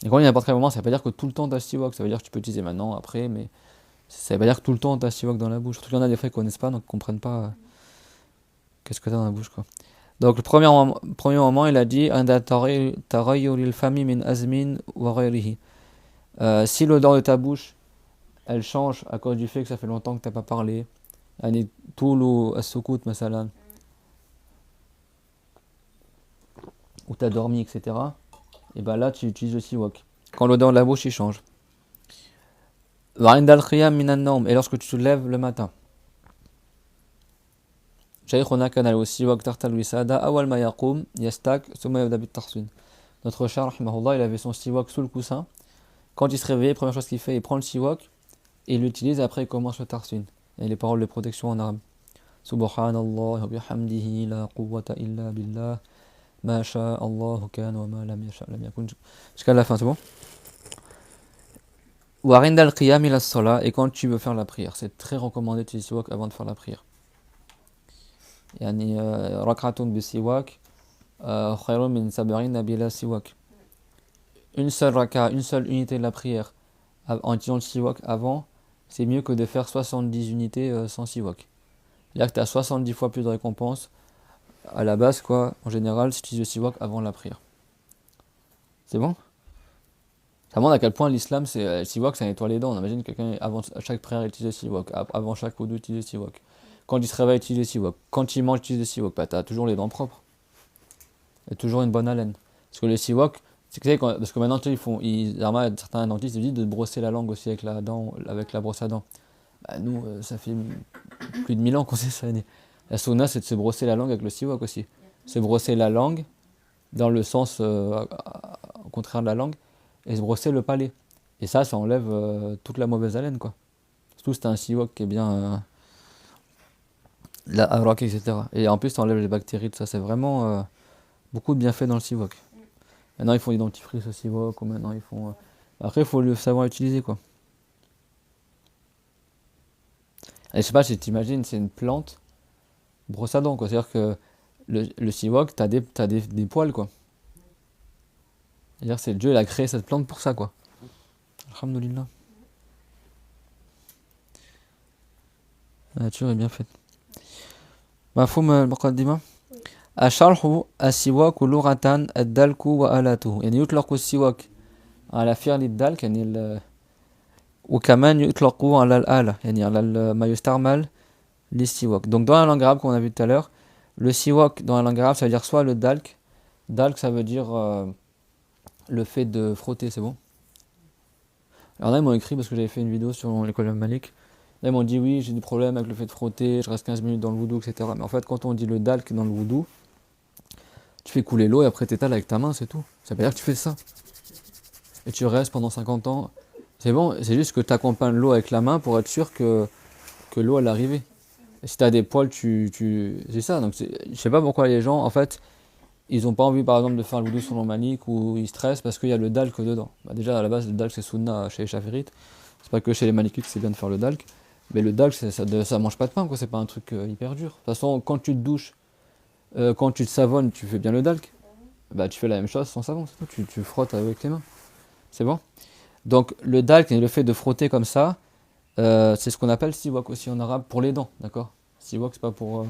Et quand il y a n'importe quel moment, ça veut pas dire que tout le temps tu as le siwak, ça veut dire que tu peux l'utiliser maintenant, après, mais ça veut pas dire que tout le temps tu as le siwak dans la bouche. Surtout qu'il y en a des fois qui connaissent pas, donc ils comprennent pas qu'est-ce que tu as dans la bouche, quoi. Donc le premier moment, il a dit Anda tarayyuril fami min azmin wa ghayrihi. Si l'odeur de ta bouche, elle change à cause du fait que ça fait longtemps que tu n'as pas parlé, yani toulu as-sukut masalan, ou tu as dormi, etc. Et ben là, tu utilises le siwak. Quand l'odeur de la bouche, il change. Wa inda al-qiyam min an-nawm, et lorsque tu te lèves le matin. شيخنا كان له السواك تحت الوسادة أول ما يقوم يستاك ثم يبدأ بالتحصين. Notre cher, rahimahullah, il avait son siwak sous le coussin. Quand il se réveillait, première chose qu'il fait, il prend le siwak et il l'utilise, après il commence le tarsin. Et les paroles de protection en arabe. Subhanallah wa bihamdihi la quwwata illa billah ma sha Allah kana wa ma lam yasha lam yakun. Jusqu'à la fin, c'est bon? Wa rinda al-qiyam ila as-salat, et quand tu veux faire la prière, c'est très recommandé d'utiliser le siwak avant de faire la prière. يعني ركعة بالسواك خير من 70 بلا سواك. Une seule raka, une seule unité de la prière en utilisant le siwak avant, c'est mieux que de faire 70 unités sans siwak. C'est-à-dire que tu as 70 fois plus de récompense à la base, quoi, en général, si tu utilises le siwak avant la prière. C'est bon? Ça montre à quel point l'islam, c'est le siwak, ça nettoie les dents. On imagine quelqu'un, avant chaque prière, il utilise le siwak, avant chaque wudu, il utilise le siwak. Quand il se réveille, il utilise le siwak. Quand il mange, il utilise le siwak. Bah, tu as toujours les dents propres. Et toujours une bonne haleine. Parce que le siwak, c'est que parce que maintenant, tu sais, certains dentistes disent de brosser la langue aussi avec la dent, avec la brosse à dents. Bah, nous, ça fait plus de 1000 ans qu'on sait ça. La sunna, c'est de se brosser la langue avec le siwak aussi. Se brosser la langue dans le sens au contraire de la langue et se brosser le palais. Et ça enlève toute la mauvaise haleine, quoi. Surtout si t'as un siwak qui est bien la arak, etc. Et en plus, ça enlève les bactéries, tout ça. C'est vraiment beaucoup de bienfaits dans le siwak. Maintenant, ils font des dentifrices au siwak, ou maintenant ils font. Après, il faut le savoir utiliser, quoi. Et je sais pas si tu imagines, c'est une plante brosse à dents, quoi. C'est-à-dire que le siwak, t'as des poils, quoi. C'est-à-dire que Dieu, il a créé cette plante pour ça, quoi. Alhamdulillah. La nature est bien faite. مفهوم المقدمة. الشرح السواك لغة الدلك وآلاته، يعني يطلق السواك على فعل الدلك، يعني وكمان يطلق على الآلة، يعني على ما يستعمل للسواك. Donc dans la langue arabe qu'on a vu tout à l'heure, le siwak dans la langue arabe ça veut dire soit le dalk. Dalk ça veut dire le fait de frotter, c'est bon? Alors là ils m'ont écrit parce que j'avais fait une vidéo sur l'école Malik. Là ils m'ont dit oui j'ai des problèmes avec le fait de frotter, je reste 15 minutes dans le wudu, etc. Mais en fait quand on dit le dalk dans le wudu, tu fais couler l'eau et après t'étales avec ta main, c'est tout. Ça veut dire que tu fais ça. Et tu restes pendant 50 ans. C'est bon, c'est juste que tu accompagnes l'eau avec la main pour être sûr que l'eau elle est arrivée. Et si tu as des poils, c'est ça. Donc je sais pas pourquoi les gens, en fait, ils ont pas envie par exemple de faire le wudu sur le malik ou ils stressent parce qu'il y a le dalk dedans. Bah, déjà à la base, le dalk c'est sunna chez les chaférites. C'est pas que chez les malikites que c'est bien de faire le dalk. Mais le dalk, ça mange pas de pain, quoi. C'est pas un truc hyper dur. De toute façon, quand tu te douches, quand tu te savonnes, tu fais bien le dalk. Bah, tu fais la même chose sans savon, c'est tout. Tu frottes avec les mains. C'est bon? Donc, le dalk, le fait de frotter comme ça, c'est ce qu'on appelle siwak aussi en arabe pour les dents, d'accord? Siwak, c'est pas pour.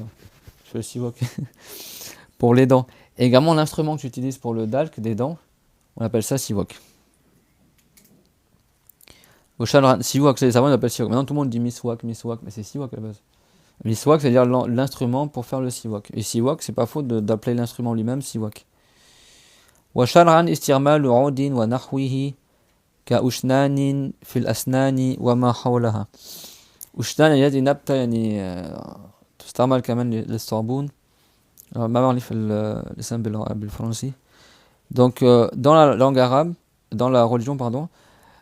Je fais le siwak. Pour les dents. Et également, l'instrument que tu utilises pour le dalk des dents, on appelle ça siwak. Siwak, c'est les savants, on appelle siwak. Maintenant, tout le monde dit miswak, mais c'est siwak à la base. Miswak, c'est-à-dire l'instrument pour faire le siwak. Et siwak, c'est pas faux d'appeler l'instrument lui-même siwak. Wa shar'an istirmalu 'udin wa nahwihi ka ushnanin fil asnani wa ma hawlaha. Ushnan هذه نبتة يعني تستعمل كمان للصابون. ما بعرف الاسم بالفرنسي. Donc dans la langue arabe, dans la religion pardon,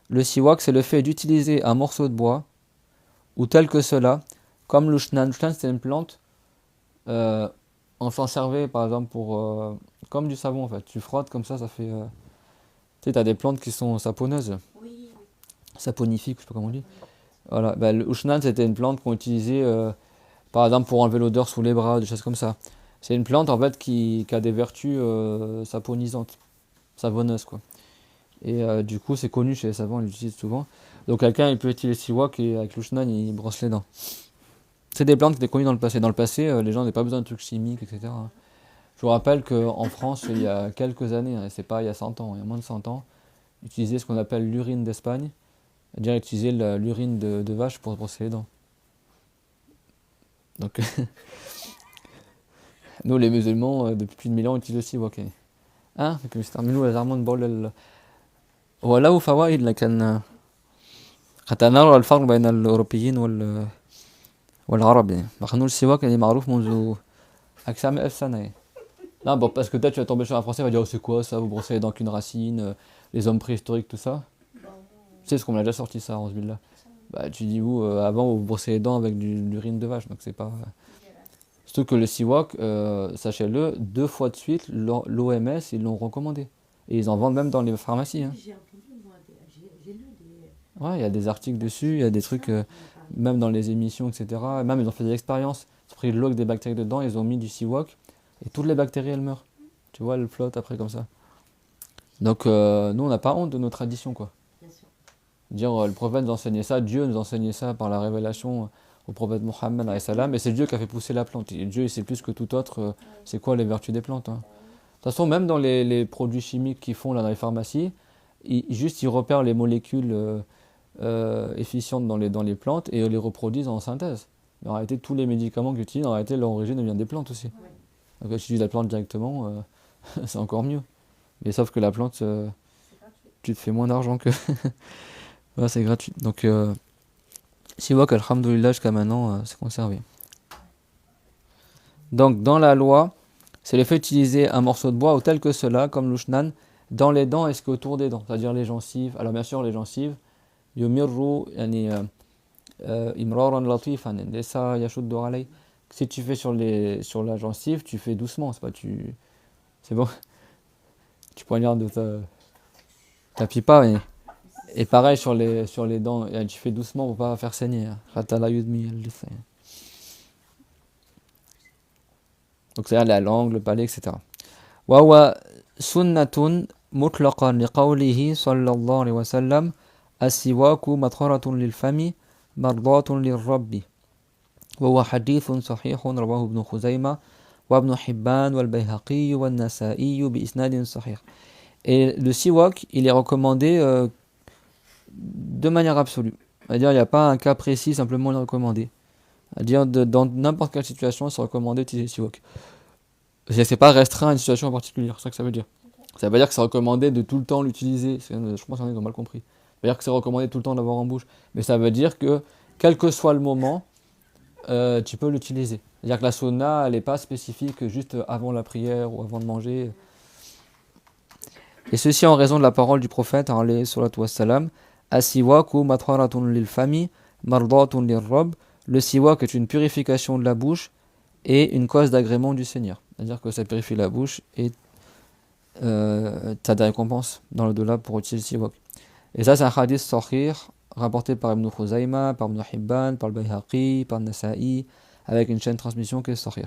le siwak c'est le fait d'utiliser un morceau de bois ou tel que cela, comme l'ushnan. L'ushnan c'est une plante, on s'en servait par exemple pour comme du savon en fait. Tu frottes comme ça fait. Tu sais, t'as des plantes qui sont saponneuses, Oui, oui. saponifiques, je sais pas comment on dit. Voilà, bah, le ushnan c'était une plante qu'on utilisait par exemple pour enlever l'odeur sous les bras, des choses comme ça. C'est une plante en fait qui a des vertus saponisantes, savonneuses quoi. Et du coup c'est connu chez les savants, ils l'utilisent souvent. Donc quelqu'un il peut utiliser le siwak et avec l'ushnan il brosse les dents. C'est des plantes qui étaient connues dans le passé. Dans le passé, les gens n'avaient pas besoin de trucs chimiques, etc. Je vous rappelle qu'en France, il y a quelques années, hein, c'est pas il y a 100 ans, il y a moins de 100 ans, utiliser ce qu'on appelle l'urine d'Espagne, c'est-à-dire utiliser l'urine de vache pour se brosser les dents. Donc, nous les musulmans, depuis plus de 1000 ans, utilisent aussi siwak. Hein لكن بيستعملوا زعما بقول هو له فوائد لكن حتى نرى الفرق بين الأوروبيين والعرب يعني فخنقول السواك يعني معروف منذ أكثر من 1000 سنة يعني. Non, bon, parce que peut-être tu vas tomber sur un français, il va dire oh, c'est quoi ça, vous brossez les dents qu'une racine, les hommes préhistoriques, tout ça. Bon, Tu sais, ce qu'on me l'a déjà sorti ça, en ce là. Bah, tu dis vous, avant vous brossez les dents avec de l'urine de vache, donc c'est pas. Surtout que le siwak, sachez-le, 2 fois de suite, l'OMS, ils l'ont recommandé. Et ils en vendent même dans les pharmacies. Hein. j'ai entendu, moi, j'ai lu des. Ouais, il y a des articles dessus, il y a des trucs, même dans les émissions, etc. Même ils ont fait des expériences. Ils ont pris de l'eau avec des bactéries dedans, ils ont mis du siwak, et toutes les bactéries, elles meurent. Tu vois, elles flottent après comme ça. Donc nous, on n'a pas honte de nos traditions, quoi. Bien sûr. Dire le prophète nous enseignait ça, Dieu nous enseignait ça par la révélation au prophète Mohammed alayhi salam, et c'est Dieu qui a fait pousser la plante. Et Dieu, il sait plus que tout autre, c'est quoi les vertus des plantes. Hein. De toute façon, même dans les produits chimiques qu'ils font là dans les pharmacies, ils repèrent les molécules efficientes dans les plantes et les reproduisent en synthèse. Mais en réalité, tous les médicaments qu'ils utilisent, en réalité, leur origine vient des plantes aussi. Ouais. Donc si tu utilises la plante directement, c'est encore mieux. Mais sauf que la plante, C'est gratuit. tu te fais moins d'argent que... Voilà, c'est gratuit. Donc, siwak, alhamdoulilah, jusqu'à maintenant, c'est conservé. Donc, dans la loi, c'est le fait d'utiliser un morceau de bois ou tel que cela, comme l'ushnan, dans les dents et autour des dents, c'est-à-dire les gencives. Alors, bien sûr, les gencives, yumirru, yani, imraran latifan, laysa yashuddu alay. Si tu fais sur la gencive, tu fais doucement, c'est pas c'est bon. Tu poignardes, t'appuies pas, mais... Et pareil sur les dents, tu fais doucement pour pas faire saigner. Hatta la yudmi al-lisan. Donc c'est la langue, le palais, etc. Wa huwa sunnatun mutlaqan liqawlihi sallallahu alayhi wa sallam as-siwaku matharatun lil fami mardatun lir rabbi. Wa huwa hadithun sahihun rawahu ibn Khuzaimah wa ibn Hibban wal Bayhaqi wal Nasa'i bi isnadin sahih. Et le siwak, il est recommandé de manière absolue. C'est-à-dire, il n'y a pas un cas précis, simplement le recommander. C'est-à-dire, dans n'importe quelle situation, c'est recommandé d'utiliser le siwak. C'est pas restreint à une situation en particulier, c'est ça que ça veut dire. Ça veut pas dire que c'est recommandé de tout le temps l'utiliser. Je pense qu'on a mal compris. Ça veut dire que c'est recommandé tout le temps d'avoir en bouche. Mais ça veut dire que, quel que soit le moment, tu peux l'utiliser. C'est-à-dire que la sunna, elle n'est pas spécifique juste avant la prière ou avant de manger. Et ceci en raison de la parole du prophète, alayhi salatu wassalam, As-siwaku matharatun lil fami, mardatun lir rabb. Le siwak est une purification de la bouche et une cause d'agrément du Seigneur. C'est-à-dire que ça purifie la bouche et t'as des récompenses dans l'au-delà pour utiliser le siwak. Et ça, c'est un hadith sahih rapporté par Ibn Khuzaimah, par Ibn Hibban, par le Bayhaqi, par Nasa'i, avec une chaîne de transmission qui est sahih.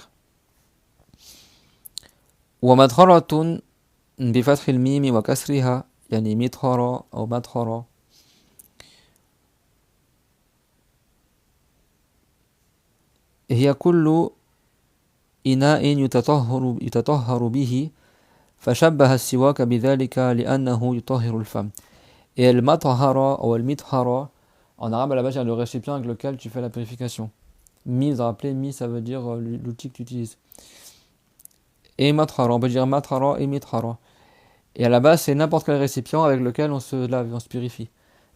Wa matharatun بفتح الميم وكسرها يعني مطهرة أو مطهرة هي كل إناء يتطهر به فشبه السواك بذلك لأنه يطهر الفم. Et le matahara ou le mithara, en arabe à la base, c'est le récipient avec lequel tu fais la purification. Mi, vous rappelez, mi, ça veut dire l'outil que tu utilises. Et matahara, on peut dire matahara et mithara. Et à la base, c'est n'importe quel récipient avec lequel on se lave, on se purifie.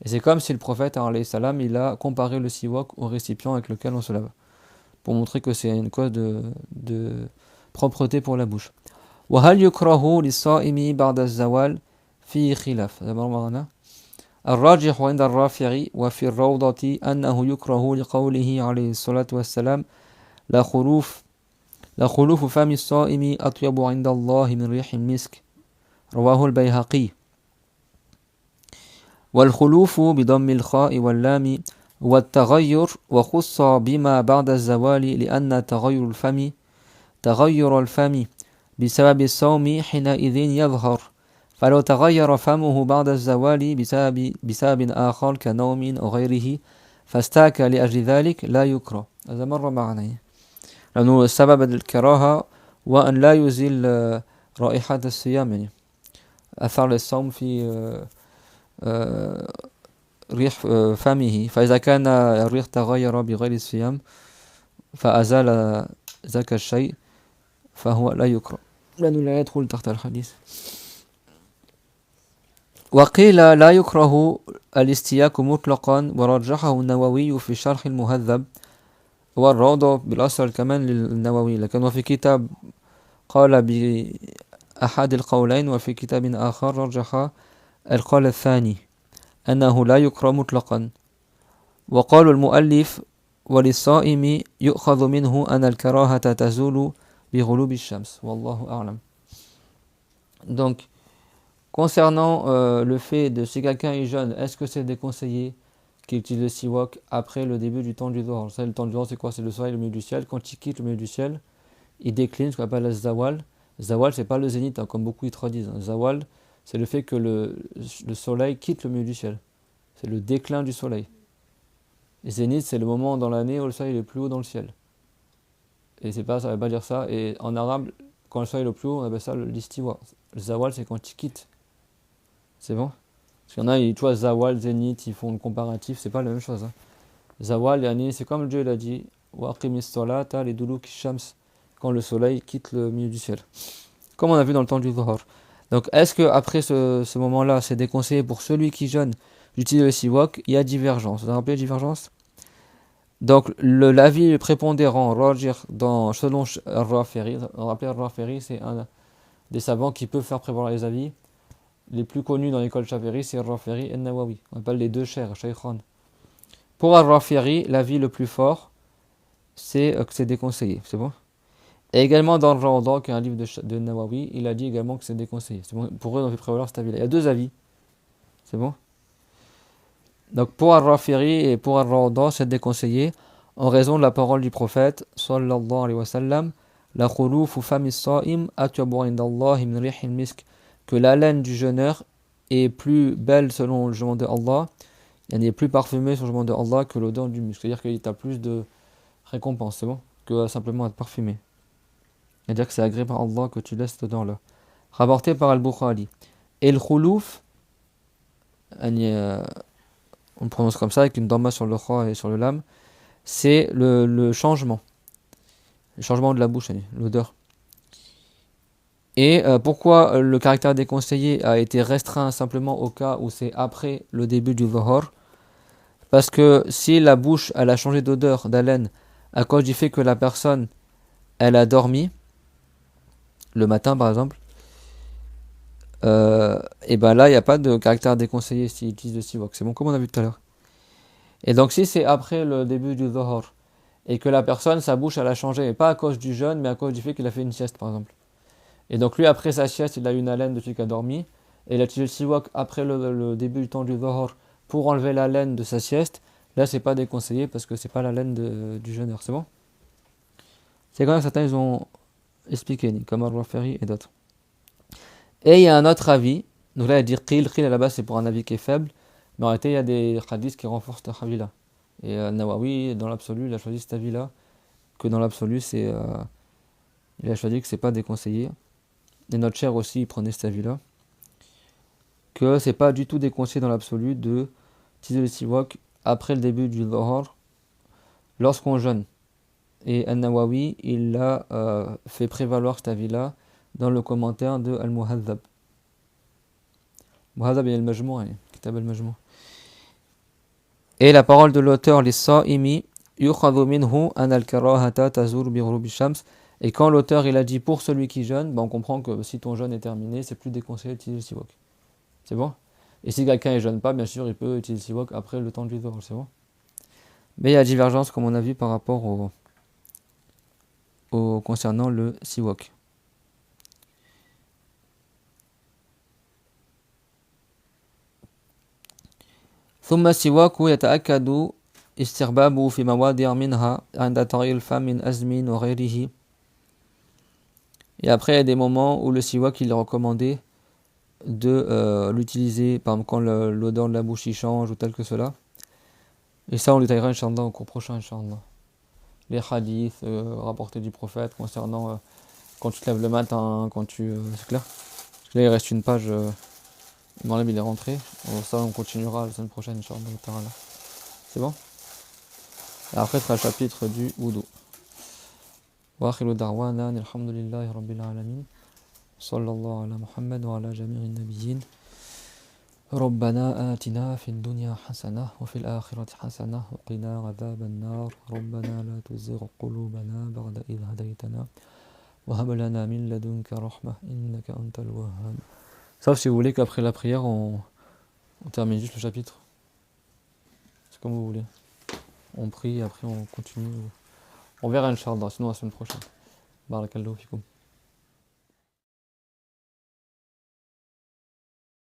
Et c'est comme si le prophète, alayhi salam, il a comparé le siwak au récipient avec lequel on se lave. Pour montrer que c'est une cause de propreté pour la bouche. وهل يكره للصائم بعد الزوال في خلاف. الراجح عند الرافعي وفي الروضة أنه يكره لقوله عليه الصلاة والسلام لا خروف لخلوف فم الصائم أطيب عند الله من ريح المسك رواه البيهقي. والخلوف بضم الخاء واللام والتغير وخص بما بعد الزوال لأن تغير الفم بسبب الصوم حينئذ يظهر، فلو تغير فمه بعد الزوال بسبب آخر كنوم أو غيره فاستاك لأجل ذلك لا يكره. هذا مر معنا، لأنه سبب الكراهة وأن لا يزيل رائحة الصيام، يعني أثر الصوم في ريح فمه، فإذا كان الريح تغير بغير الصيام فأزال ذاك الشيء فهو لا يكره لأنه لا يدخل تحت الحديث. وقيل لا يكره الاستياك مطلقا، ورجحه النووي في شرح المهذب والروضة بالأصل كمان للنووي، لكن وفي كتاب قال بأحد القولين، وفي كتاب آخر رجح القول الثاني أنه لا يكره مطلقا. وقال المؤلف وللصائم يؤخذ منه أن الكراهة تزول بغروب الشمس والله أعلم. Donc, concernant le fait de si quelqu'un est jeune, est-ce que c'est déconseillé qu'il utilise le siwak après le début du temps du Dhuhr? Le temps du Dhuhr, c'est quoi? C'est le soleil, le milieu du ciel. Quand il quitte le milieu du ciel, il décline, ce qu'on appelle le zawal. Zawal, c'est pas le zénith, hein, comme beaucoup y traduisent. Zawal, c'est le fait que le soleil quitte le milieu du ciel. C'est le déclin du soleil. Et zénith, c'est le moment dans l'année où le soleil est le plus haut dans le ciel. Et c'est pas, ça veut pas dire ça. Et en arabe, quand le soleil est le plus haut, on appelle ça l'istiwa. Le zawal, c'est quand il quitte. C'est bon? Parce qu'il y en a, tu vois, zawal, zénith, ils font le comparatif, c'est pas la même chose. Hein. Zawal, yani, c'est comme Dieu l'a dit, waqimis salata li duluki shams, quand le soleil quitte le milieu du ciel. Comme on a vu dans le temps du Dhuhr. Donc, est-ce que après ce moment-là, c'est déconseillé pour celui qui jeûne d'utiliser le siwak? Il y a divergence. Vous vous rappelez la divergence? Donc, l'avis prépondérant, rajih, selon Al-Rafiri, on rappelle Al-Rafiri, c'est un des savants qui peut faire prévaloir les avis. Les plus connus dans l'école Shafiri, c'est Al-Rafiri et Nawawi. On appelle les deux chers, Shaykhan. Pour Al-Rafiri, l'avis le plus fort, c'est que c'est déconseillé. C'est bon? Et également dans le Rawda, qui est un livre de Nawawi, il a dit également que c'est déconseillé. C'est bon? Pour eux, on fait prévaloir cet avis-là. Il y a deux avis. C'est bon? Donc pour Al-Rafiri et pour Al-Rawda, c'est déconseillé en raison de la parole du prophète sallallahu alayhi wa sallam, la khulufu fami sa'im atyabu indallahi min rihil misk, que l'haleine du jeûneur est plus belle selon le jugement de Allah, elle est plus parfumée selon le jugement de Allah que l'odeur du musc. C'est-à-dire qu'il y a plus de récompense, c'est bon, que simplement être parfumé. C'est-à-dire que c'est agréé par Allah que tu laisses cette odeur-là. Rapporté par Al-Bukhari. Et le khuluf, on le prononce comme ça avec une dhamma sur le kha et sur le lam, c'est le changement. Le changement de la bouche, l'odeur. Et pourquoi le caractère déconseillé a été restreint simplement au cas où c'est après le début du dhuhr? Parce que si la bouche elle a changé d'odeur, d'haleine, à cause du fait que la personne elle a dormi, le matin par exemple, et ben là il n'y a pas de caractère déconseillé s'il utilise le siwak. C'est bon, comme on a vu tout à l'heure. Et donc si c'est après le début du dhuhr, et que la personne, sa bouche elle a changé, et pas à cause du jeûne, mais à cause du fait qu'il a fait une sieste par exemple. Et donc lui, après sa sieste, il a eu une haleine de celui qui a dormi, et il a utilisé le siwak après le début du temps du dhuhr pour enlever l'haleine de sa sieste. Là, c'est pas déconseillé parce que c'est pas l'haleine du jeûneur, c'est bon? C'est comme ça certains ils ont expliqué, comme Al-Rafiri et d'autres. Et il y a un autre avis, donc là il dit qil à la base c'est pour un avis qui est faible, mais en réalité il y a des hadiths qui renforcent ce avis-là. Et Nawawi, dans l'absolu, il a choisi cet avis-là, que dans l'absolu, il a choisi que c'est pas déconseillé. Et notre cher aussi, il prenait cet avis-là, que c'est pas du tout déconseillé dans l'absolu de utiliser le siwak après le début du dhuhr, lorsqu'on jeûne. Et An-Nawawi, il a fait prévaloir cet avis-là dans le commentaire de Al-Muhadhab. Muhadhab et Al-Majmou', Kitab Al-Majmou'. Et la parole de l'auteur, les sa'imi, yukhadhu minhu an al-karahata tazur bi ghurubi shams. Et quand l'auteur il a dit pour celui qui jeûne, on comprend que si ton jeûne est terminé, c'est plus déconseillé d'utiliser le siwak. C'est bon? Et si quelqu'un ne jeûne pas, bien sûr, il peut utiliser le siwak après le temps du dhuhr, c'est bon? Mais il y a divergence, comme on a vu, par rapport concernant le siwak. ثم السواك يتأكد استحبابه في مواضع منها عند تغيير الفم من أزم وغيره. Et après, il y a des moments où le siwak, il est recommandé de l'utiliser, par exemple quand l'odeur de la bouche y change ou tel que cela. Et ça, on détaillera, Inch'Allah, au cours prochain, Inch'Allah. Les hadiths rapportés du prophète concernant quand tu te lèves le matin, quand tu... c'est clair? Parce que là, il reste une page, Imam il est rentré. Bon, ça, on continuera la semaine prochaine, Inch'Allah. C'est bon? Et après, ce sera le chapitre du wudu. Wa akhiru da'wana, alhamdulillahi rabbil alamin. Sallallahu ala Muhammad wa ala jami'i nabiyyin. ربنا آتنا في الدنيا حسنة وفي الآخرة حسنة وقنا عذاب النار ربنا لا تزغ قلوبنا بعد إذ هديتنا وهب لنا من لدنك رحمة إنك أنت الوهاب. Sauf si vous voulez qu'après la prière on termine juste le chapitre. C'est comme vous voulez. On prie et après on continue. On verra Inch'Allah, sinon la semaine prochaine. Barakallahu fikum.